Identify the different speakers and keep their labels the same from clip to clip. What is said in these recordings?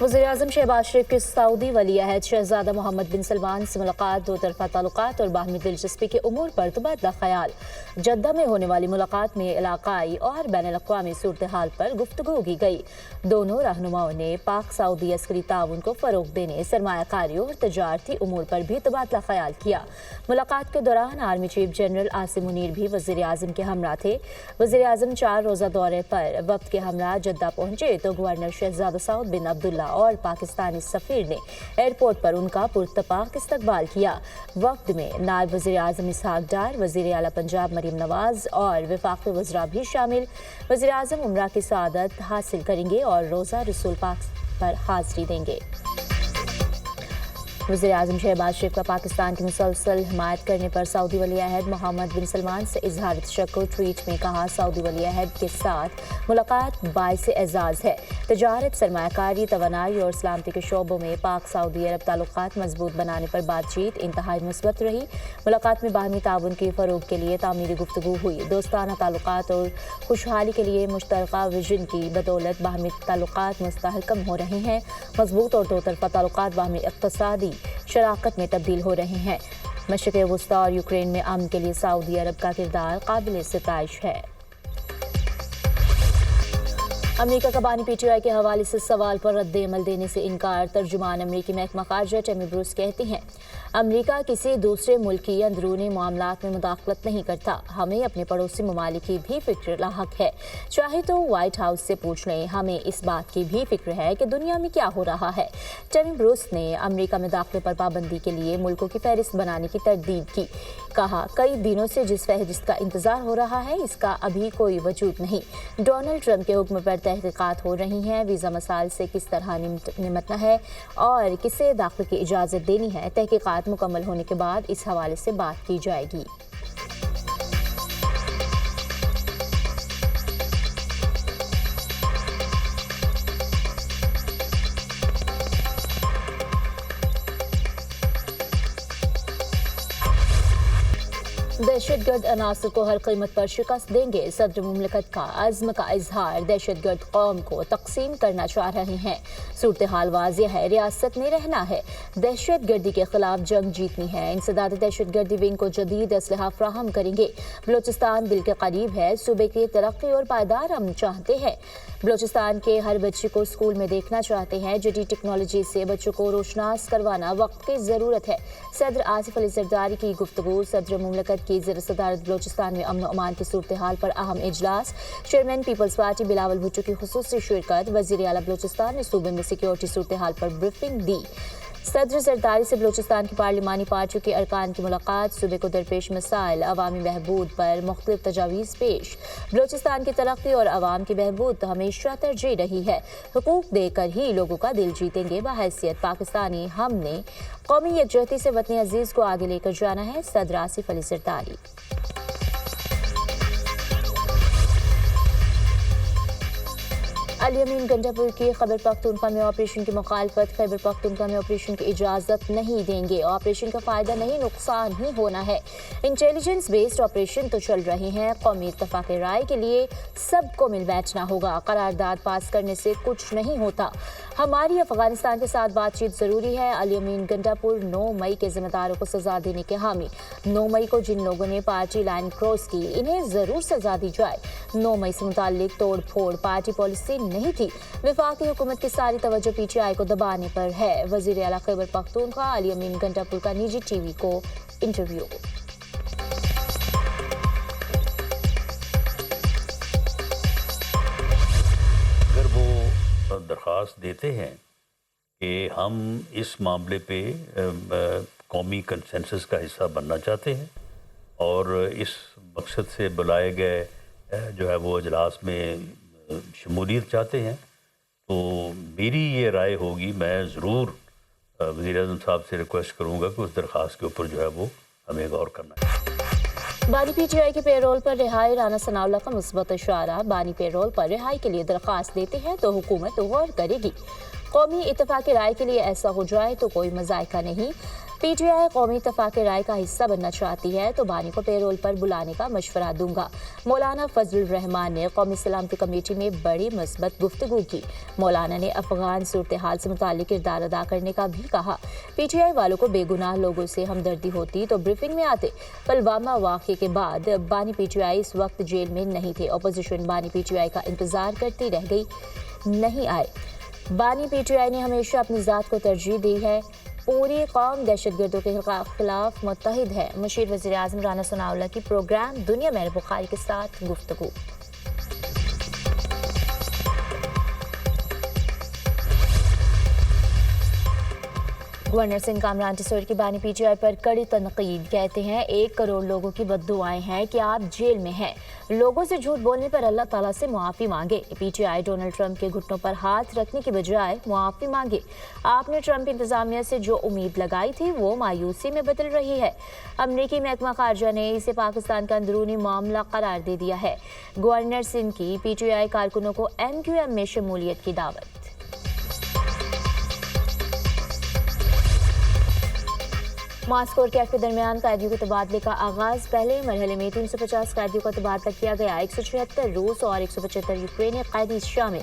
Speaker 1: वज़ीर-ए-आज़म शहबाज शरीफ की सऊदी वली अहद शहजादा मोहम्मद बिन सलमान से मुलाकात, दो तरफ़ा ताल्लुकात और बाहमी दिलचस्पी के उमूर पर तबादला ख्याल। जद्दा में होने वाली मुलाकात में इलाकाई और बैनुल-अक़वामी सूरत हाल पर गुफ्तगू की गई। दोनों रहनुमाओं ने पाक सऊदी अस्करी ताउन को फ़रोग़ देने, सरमायाकारी और तजारती उमूर पर भी तबादला ख्याल किया। मुलाकात के दौरान army chief general Asim Munir भी वज़ीर-ए-आज़म के हमरा थे। वज़ीर-ए-आज़म 4 रोज़ा दौरे पर वफ़द के हमरा जद्दा पहुंचे तो गवर्नर शहजादा सऊद बिन अब्दुल्ला और पाकिस्तानी सफ़ीर ने एयरपोर्ट पर उनका पुरतपाक इस्तकबाल किया। वफ़द में नायब वज़ीर-ए-आज़म इसहाक डार, वज़ीर आला पंजाब मरीम नवाज और वफाकी वज़रा भी शामिल। वज़ीर-ए-आज़म उम्रा की सआदत हासिल करेंगे और रोज़ा रसूल पाक पर हाज़री देंगे। वज़ीर-ए-आज़म शहबाज शरीफ का पाकिस्तान की मुसलसल हिमायत करने पर सऊदी वली अहद मोहम्मद बिन सलमान से इजहार तशक्कुर। ट्वीट में कहा, सऊदी वली अहद के साथ मुलाकात बाइस एजाज़ है। तजारत, सरमायाकारी, तवानाई और सलामती के शोबों में पाक सऊदी अरब ताल्लुकात मजबूत बनाने पर बातचीत इंतहाई मुस्बत रही। मुलाकात में बाहमी ताउन के फ़रोग़ के लिए तामीरी गुफ्तगू हुई। दोस्ताना ताल्लुकात और खुशहाली के लिए मुश्तरका विजन की बदौलत बाहमी ताल्लुकात मुस्तहकम हो रहे हैं। मजबूत और दो तरफ़ा ताल्लुकात बाहमी इक़्तिसादी शराकत में तब्दील हो रहे हैं। मशरिक़ वुस्ता और यूक्रेन में अमन के लिए सऊदी अरब का किरदार काबिल सिताइश है। अमेरिका का बानी PTI के हवाले से सवाल पर रद्द-ए-अमल देने से इनकार। तर्जुमान अमरीकी महकमा ख़ारजा टैमी ब्रूस कहते हैं, अमरीका किसी दूसरे मुल्क की अंदरूनी मामलात में मुदाखलत नहीं करता। हमें अपने पड़ोसी ममालिक की भी फिक्र लाहक है। चाहे तो व्हाइट हाउस से पूछ लें, हमें इस बात की भी फिक्र है कि दुनिया में क्या हो रहा है। टैमी ब्रूस ने अमरीका में दाखिले पर पाबंदी के लिए मुल्कों की फहरिस्त बनाने की तरदीद की। कहा, कई दिनों से जिस फहरिस्त का इंतजार हो रहा है इसका अभी कोई वजूद नहीं। डोनाल्ड ट्रंप के हुक्म पर तहकीकात हो रही हैं। वीज़ा मसाइल से किस तरह निमटना है और किसे दाखिले की इजाज़त देनी है, तहकीकात मुकम्मल होने के बाद इस हवाले से बात की जाएगी। दहशतगर्द अनासर को हर कीमत पर शिकस्त देंगे। सदर मुमलिकत का अज़्म का इजहार। दहशतगर्द कौम को तकसीम करना चाह रहे हैं। सूरत हाल वाज़ेह है, रियासत में रहना है। दहशत गर्दी के खिलाफ जंग जीतनी है। इंसदाद दहशत गर्दी विंग को जदीद असलहा फ्राहम करेंगे। बलोचिस्तान दिल के करीब है। सूबे की तरक्की और पायदार अमन चाहते हैं। बलोचिस्तान के हर बच्चे को स्कूल में देखना चाहते हैं। जदीद टेक्नोलॉजी से बच्चों को रोशनास करवाना वक्त की ज़रूरत है। सदर आसिफ अली ज़रदारी की गुफ्तगू। सदर मुमलिकत की ज़ेर सदारत बलोचिस्तान में अमन अमान की सूरत हाल पर अहम इजलास। चेयरमैन पीपल्स पार्टी बिलावल भुट्टो की खुसूसी शिरकत। वज़ीर आला बलोचिस्तान ने सूबे में सिक्योरिटी सूरत हाल पर ब्रीफिंग दी। सदर ज़रदारी से बलोचिस्तान की पार्लिमानी पार्टियों के अरकान की मुलाकात। सूबे को दरपेश मसाइल, अवामी बहबूद पर मुख्तलिफ तजावीज़ पेश। बलोचिस्तान की तरक्की और अवाम की बहबूद हमेशा तरजीह रही है। हुकूक देकर ही लोगों का दिल जीतेंगे। बहैसियत पाकिस्तानी हमने कौमी यकजहती से वतन अजीज़ को आगे लेकर जाना है। सदर आसिफ अली ज़रदारी। अल-यमीन गंडापुर की खैबर पख्तूनख्वा में ऑपरेशन की मुखालफत। खैबर पख्तूनख्वा में ऑपरेशन की इजाज़त नहीं देंगे। ऑपरेशन का फ़ायदा नहीं, नुकसान ही होना है। इंटेलिजेंस बेस्ड ऑपरेशन तो चल रहे हैं। कौमी इत्तफ़ाक़ राय के लिए सबको मिल बैठना होगा। करारदाद पास करने से कुछ नहीं होता। हमारी अफगानिस्तान के साथ बातचीत ज़रूरी है। अल-यमीन गंडापुर 9 मई के ज़िम्मेदारों को सज़ा देने के हामी। 9 मई को जिन लोगों ने पार्टी लाइन क्रॉस की, इन्हें ज़रूर सज़ा दी जाए। 9 मई से मुताल्लिक तोड़ फोड़ पार्टी पॉलिसी नहीं थी। वफाकी हुकूमत की सारी तवज्जो PTI को दबाने पर है। वज़ीर आला खैबर पख्तूनख्वा अल-यमीन गंडापुर का निजी TV को इंटरव्यू।
Speaker 2: अगर वो दरख्वास्त देते हैं कि हम इस मामले पे कौमी कंसेंसस का हिस्सा बनना चाहते हैं और इस मकसद से बुलाए गए जो है वो अजलास में शमूलियत चाहते हैं, तो मेरी ये राय होगी, मैं ज़रूर वज़ीर-ए-आज़म साहब से रिक्वेस्ट करूँगा कि उस दरख्वास्त के ऊपर जो है वो हमें गौर करना है।
Speaker 1: बानी PTI के पेरोल पर रिहाई। राना सनाउल्लाह का मुस्बत इशारा। बानी पेरोल पर रिहाई के लिए दरख्वास्त देते हैं तो हुकूमत गौर करेगी। कौमी इत्तफ़ाक़ राय के लिए ऐसा हो जाए तो कोई मज़ाइका नहीं। PTI कौमी इत्तेफाक राय का हिस्सा बनना चाहती है तो बानी को पेरोल पर बुलाने का मशवरा दूंगा। मौलाना फजलुर रहमान ने कौमी सलामती कमेटी में बड़ी मुस्बत गुफ्तगू की। मौलाना ने अफगान सूरत हाल से मुताल्लिक किरदार अदा करने का भी कहा। PTI वालों को बेगुनाह लोगों से हमदर्दी होती तो ब्रीफिंग में आते। पुलवामा वाक़े के बाद बानी PTI इस वक्त जेल में नहीं थे। अपोजिशन बानी PTI का इंतजार करती रह गई, नहीं आए। बानी PTI ने हमेशा अपनी ज़ात को तरजीह दी है। पूरी कौम दहशतगर्दों के खिलाफ मुत्तहिद है। मुशीर वज़ीर आज़म राना सनाउल्लाह की प्रोग्राम दुनिया में बुखारी के साथ गुफ्तगू। गवर्नर सिंह कामरान टिसोर की बानी PTI पर कड़ी तनकीद। कहते हैं 1 करोड़ लोगों की बद्दुआएं हैं कि आप जेल में हैं। लोगों से झूठ बोलने पर अल्लाह ताला से मुआफ़ी मांगे। PTI डोनाल्ड ट्रंप के घुटनों पर हाथ रखने की बजाय मुआफ़ी मांगे। आपने ट्रंप इंतजामिया से जो उम्मीद लगाई थी वो मायूसी में बदल रही है। अमरीकी महकमा खारजा ने इसे पाकिस्तान का अंदरूनी मामला करार दे दिया है। गवर्नर सिंह की PTI कारकुनों को MQM में शमूलियत की दावत। मॉस्को और कैफ के दरमियान कैदियों के तबादले का आगाज। पहले मरहले में 350 कैदियों का तबादला किया गया। 176 रूस और 175 यूक्रेनी कैदी शामिल।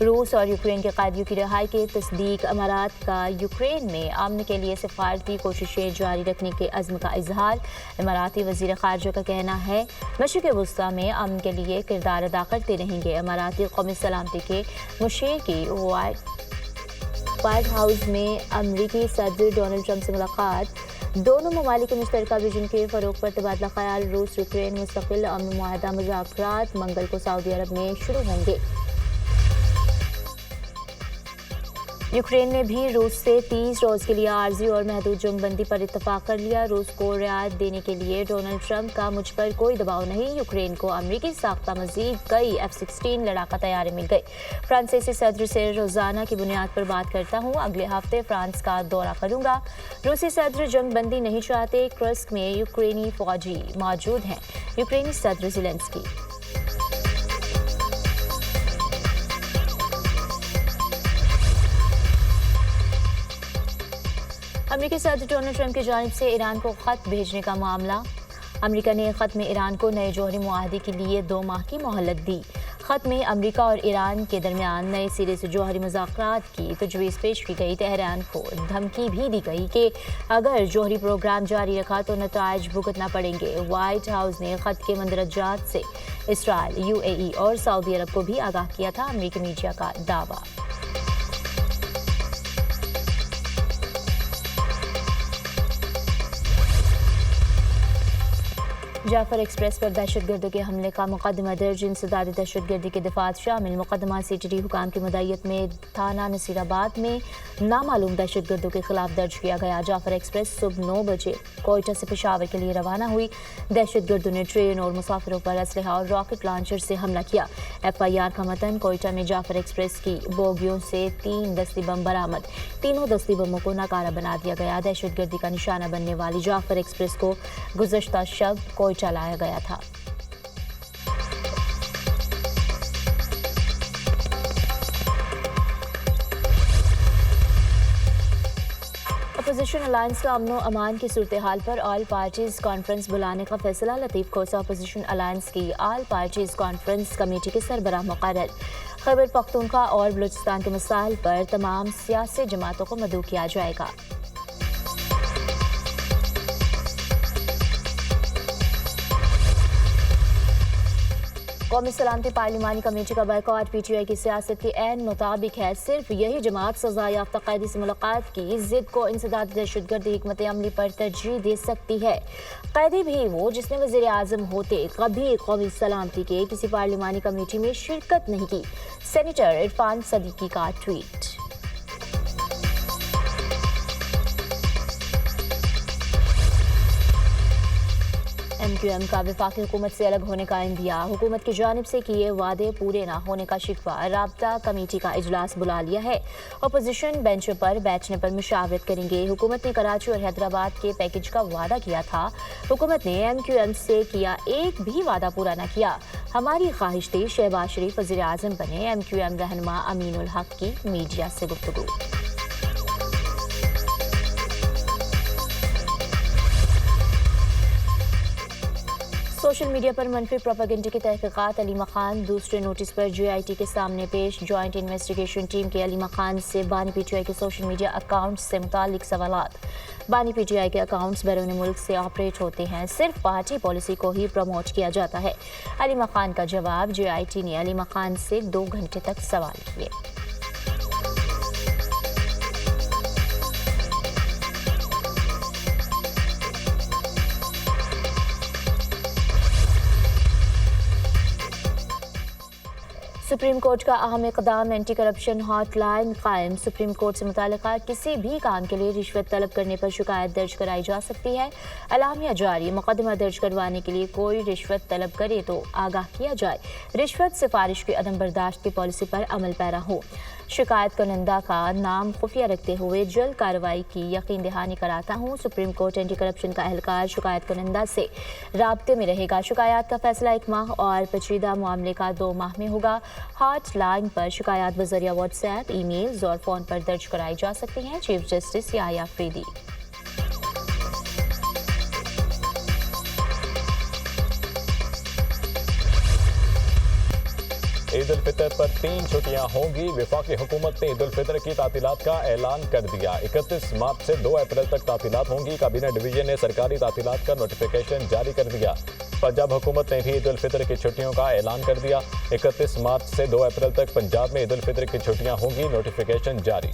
Speaker 1: रूस और यूक्रेन के कैदियों की रिहाई की तस्दीक। अमारात का यूक्रेन में अमन के लिए सिफारती कोशिशें जारी रखने के अज़्म का इजहार। इमाराती वज़ीर ख़ारजा का कहना है मशरिक़ वस्ता में अमन के लिए किरदार अदा करते रहेंगे। अमाराती कौमी सलामती के मुशीर की व्हाइट हाउस में अमरीकी सदर डोनाल्ड ट्रंप से मुलाकात। दोनों ममालिक के मुश्तरका विजन के फ़रोग़ पर तबादला ख्याल। रूस यूक्रेन मुस्तकिल अमन मुआहदा मुज़ाकरात मंगल को सऊदी अरब में शुरू होंगे। यूक्रेन ने भी रूस से 30 रोज़ के लिए आर्जी और महदूद जंगबंदी पर इत्तफाक कर लिया। रूस को रियायत देने के लिए डोनाल्ड ट्रंप का मुझ पर कोई दबाव नहीं। यूक्रेन को अमरीकी साख्ता मज़ीद कई F-16 लड़ाका तैयारी मिल गई। फ्रांसीसी सदर से रोज़ाना की बुनियाद पर बात करता हूँ। अगले हफ्ते फ्रांस का दौरा करूँगा। रूसी सदर जंगबंदी नहीं चाहते। कर्स्क में यूक्रेनी फौजी मौजूद हैं। यूक्रेनी सदर ज़ेलेंस्की। अमेरिकी सदर डोनाल्ड ट्रंप की जानिब से ईरान को ख़त भेजने का मामला। अमेरिका ने ख़त में ईरान को नए जौहरी मुआहदे के लिए 2 माह की मोहलत दी। ख़त में अमेरिका और ईरान के दरमियान नए सिरे से जौहरी मुज़ाकरात की तजवीज़ पेश की गई। तेहरान को धमकी भी दी गई कि अगर जौहरी प्रोग्राम जारी रखा तो नताइज भुगतना पड़ेंगे। वाइट हाउस ने ख़त के मंदरजात से इसराइल, UAE और सऊदी अरब को भी आगाह किया था। अमेरिकी मीडिया का दावा। जाफर एक्सप्रेस पर दहशतगर्दों के हमले का मुकदमा दर्ज। इंसदादी दहशतगर्दी के दफात शामिल मुकदमा CTD हुकाम की मदईयत में थाना नसीराबाद में नामालूम दहशतगर्दों के खिलाफ दर्ज किया गया। जाफर एक्सप्रेस सुबह 9 बजे कोयटा से पेशावर के लिए रवाना हुई। दहशतगर्दों ने ट्रेन और मुसाफिरों पर असलहा और रॉकेट लॉन्चर से हमला किया। FIR का मतन कोयटा में जाफर एक्सप्रेस की बोगियों से 3 दस्ती बम बरामद। तीनों दस्ती बमों को नाकारा बना दिया गया। दहशतगर्दी का निशाना बनने वाली जाफर एक्सप्रेस को गुज़श्ता शब कोयटा लाया गया था। अपोजिशन अलायंस का अमन अमान की सूरत हाल पर ऑल पार्टीज कॉन्फ्रेंस बुलाने का फैसला। लतीफ़ खोसा अपोजिशन अलायंस की ऑल पार्टीज कॉन्फ्रेंस कमेटी के सरबराह मुकर्रर। खैबर पख्तूनख्वा और बलूचिस्तान के मसाइल पर तमाम सियासी जमातों को मदऊ किया जाएगा। कौमी सलामती पार्लिमानी कमेटी का बायकॉट PTI की सियासत के ऐन मुताबिक है। सिर्फ यही जमात सजा याफ्ता कैदी से मुलाकात की जिद को इंसदादी दहशतगर्दी हिकमत अमली पर तरजीह दे सकती है। कैदी भी वो जिसने वज़ीर आज़म होते कभी कौमी सलामती के किसी पार्लिमानी कमेटी में शिरकत नहीं की। सेनेटर इरफान सदीकी का ट्वीट। MQM का वफाकी हुकूमत से अलग होने का इंदिया। हुकूमत की जानिब से किए वादे पूरे न होने का शिकवा। राब्ता कमेटी का इजलास बुला लिया है। अपोजिशन बेंच पर बैठने पर मुशावरत करेंगे। हुकूमत ने कराची और हैदराबाद के पैकेज का वादा किया था। हुकूमत ने MQM से किया एक भी वादा पूरा न किया। हमारी ख्वाहिश थी शहबाज शरीफ वज़ीर आज़म बने। MQM रहनुमा अमीनुल हक की मीडिया से गुफ्तगू। सोशल मीडिया पर मनफी प्रोपेगेंडा की तहकीकात, अलीमा खान दूसरे नोटिस पर JIT के सामने पेश। जॉइंट इन्वेस्टिगेशन टीम के अलीमा खान से बानी PTI के सोशल मीडिया अकाउंट्स से मुतालिक सवालात। बानी PTI के अकाउंट्स बैरून मुल्क से ऑपरेट होते हैं, सिर्फ पार्टी पॉलिसी को ही प्रमोट किया जाता है। अलीमा खान का जवाब, JIT ने अलीमा खान से 2 घंटे तक सवाल किए। सुप्रीम कोर्ट का अहम इक़दाम, एंटी करप्शन हॉटलाइन कायम। सुप्रीम कोर्ट से मुताल्लिका किसी भी काम के लिए रिश्वत तलब करने पर शिकायत दर्ज कराई जा सकती है। अलामिया जारी, मुकदमा दर्ज करवाने के लिए कोई रिश्वत तलब करे तो आगाह किया जाए। रिश्वत सिफारिश की अदम बर्दाश्त की पॉलिसी पर अमल पैरा हो। शिकायत कुनंदा का नाम खुफिया रखते हुए जल्द कार्रवाई की यकीन दहानी कराता हूँ। सुप्रीम कोर्ट एंटी करप्शन का एहलकार शिकायत कुनंदा से राब्ते में रहेगा। शिकायत का फैसला 1 माह और पेचीदा मामले का 2 माह में होगा। हॉट लाइन पर शिकायत बजरिया व्हाट्सएप, ईमेल्स और फोन पर दर्ज कराई जा सकती हैं। Chief justice Yahya Afridi.
Speaker 3: ईद उल फितर पर 3 छुट्टियां होंगी। वफाकी हुकूमत ने ईद उल फितर की तातीलात का ऐलान कर दिया। 31 मार्च से 2 अप्रैल तक तातीलात होंगी। काबीना डिवीजन ने सरकारी तातीलात का नोटिफिकेशन जारी कर दिया। पंजाब हुकूमत ने भी ईद उल फितर की छुट्टियों का ऐलान कर दिया। 31 मार्च से 2 अप्रैल तक पंजाब में ईद उल फितर की छुट्टियां होंगी, नोटिफिकेशन जारी।